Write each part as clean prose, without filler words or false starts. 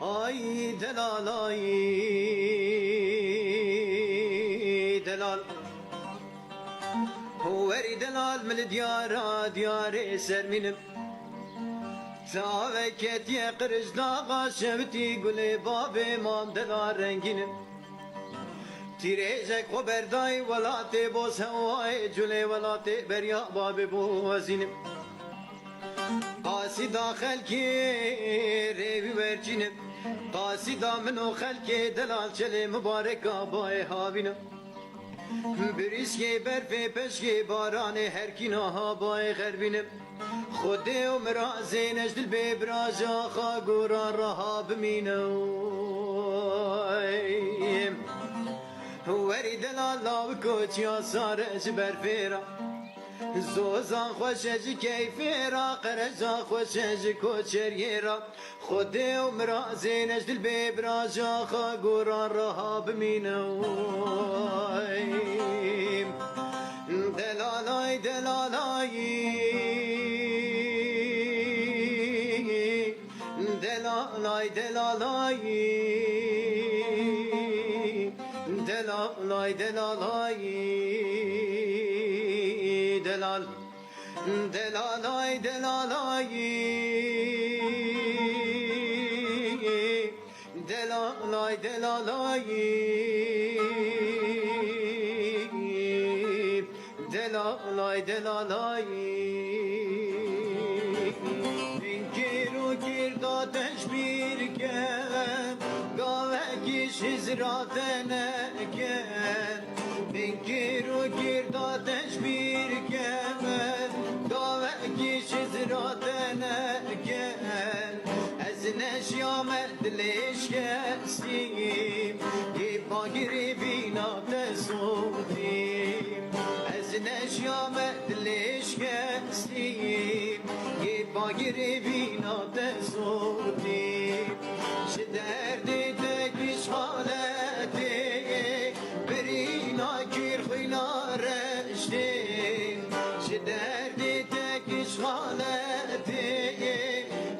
Ay delal ay delal Veri delal mil diyara diyare serminim Taveket ye kırıcdağa şevti gule babe mam delal renginim Tirejek o berday velate bo sevai cule velate berya babe bu azinim Qasida xelki revi vercinim Qasida min o xelki delal çele mübarek abaye havinim Biriske berfe peşke barane her kina habaye gerbinim Khode o meraze nejdil be braja kha gura raha biminem Veri delal lav koç ya sare berfera زوزان خوشج کیفیرا قرجا خوشج کوچریرا خودی و مرازینش دل ببراجا خا گوران رها بمینویم دلالای دلالای دلالای دلالای دلالای دلالای delal delalay delalay delalay delalay delalay delalay Giru girda teşbir ken Gaveki şizratene ken Giru girda teşbir ken Gaveki şizratene ken Ez neşyamet leşkesim Gipa giribina tesutim Ez neşyamet leşkesim Gipa giribina tesutim Şiderdi tek işhaleti Birina kir khina reştim Şiderdi tek işhaleti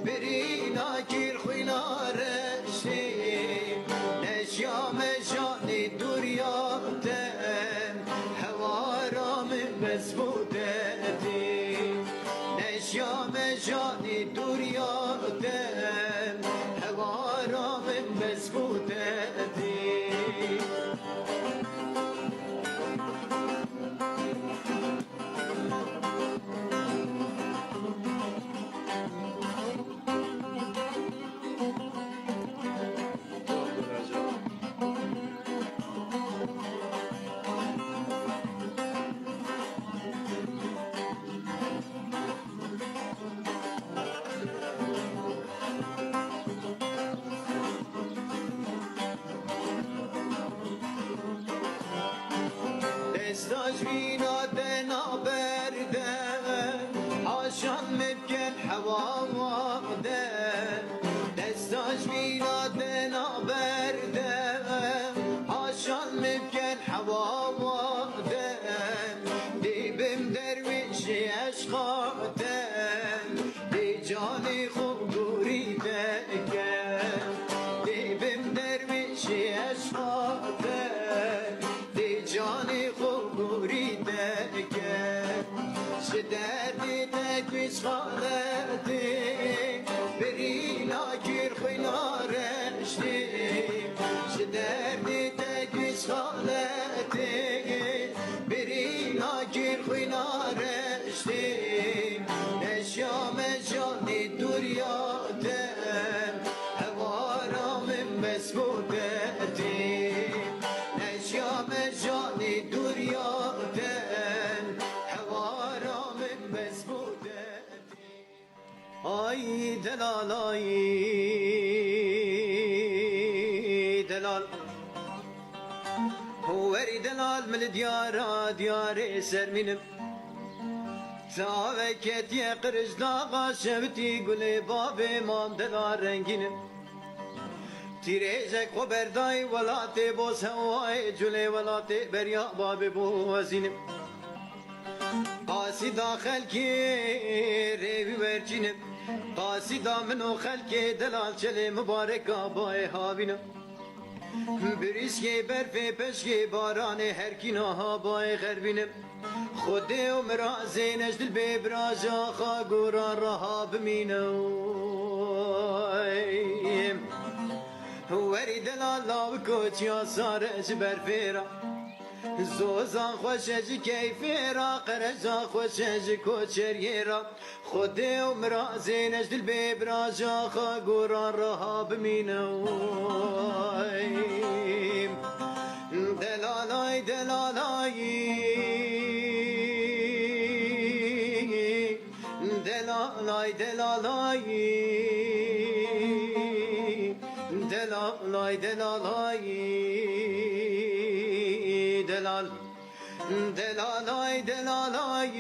Birina kir khina reştim Neşyame şani duryatem Hevaramın mesbudetim Neşyame şani duryatem Hevaramın mesbudetim Destacvina dena berde Aşan mebken havavade Destacvina dena berde Aşan mebken havavade Dibim dervişi eşkaten Di cani khubduri deken Dibim dervişi eşkaten Di cani khubduri deken Şiddeti tek işgaleti Birina kir khina reştim Şiddeti tek işgaleti Birina kir khina reştim Neşyame şani duryatem Hevaramın mesbudetim Neşyame şani duryatem Hevaramın mesbudetim Ay delal ay delal Veri delal mil diyara diyare serminim Taveket ye kırıcdağa şevti gule babe mam delal renginim Tirejek o berday velate bo sevai cule velate berya babe bu azinim Qasida xelki revi vercinim قاصدا منو خلق دلال چل مبارک آبای هاوینا بریسکی برف پشکی باران هر کینا هابای غربینم خود و مرازی نجدل ببراج آخا گوران رها بمینم وری دلال لاو کوچی آسار برفیرا زوزان خوشج کیفیرا قرجا خوشج کوچریرا خود و مرازی نجدل ببراج آخا گوران رها بمینم دلالای دلالای دلالای دلالای دلالای دلالای دلال دلالای دلالای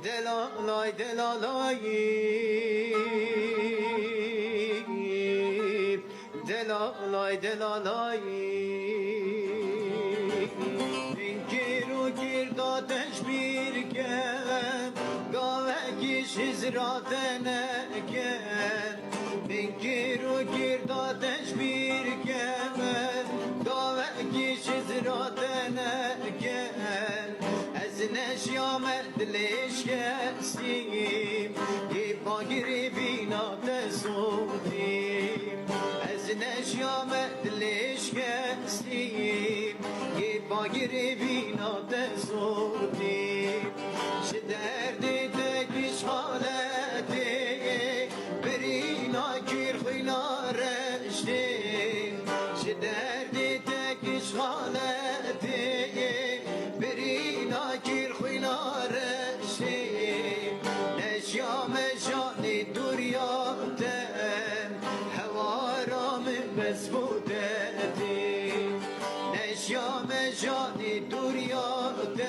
دلالای دلالای دلالای دلالای گیر و گیر دادش بیر کن گاوه شزرات نکن گیر و گیر دادش بیر کن گاوه شزرات نکن از نشیام دلش کسیم یه باگیری بینا تسودیم نشیام دلش کسیم یه باگیری بینا تسودیم چه دردی تکیش حالتی برینا گیر خینا رشتیم چه دردی تکیش حالتی برینا گیر خینا رشتیم نشیام جانی دوریاتم بس بودتی نشیام جانی دوریاتم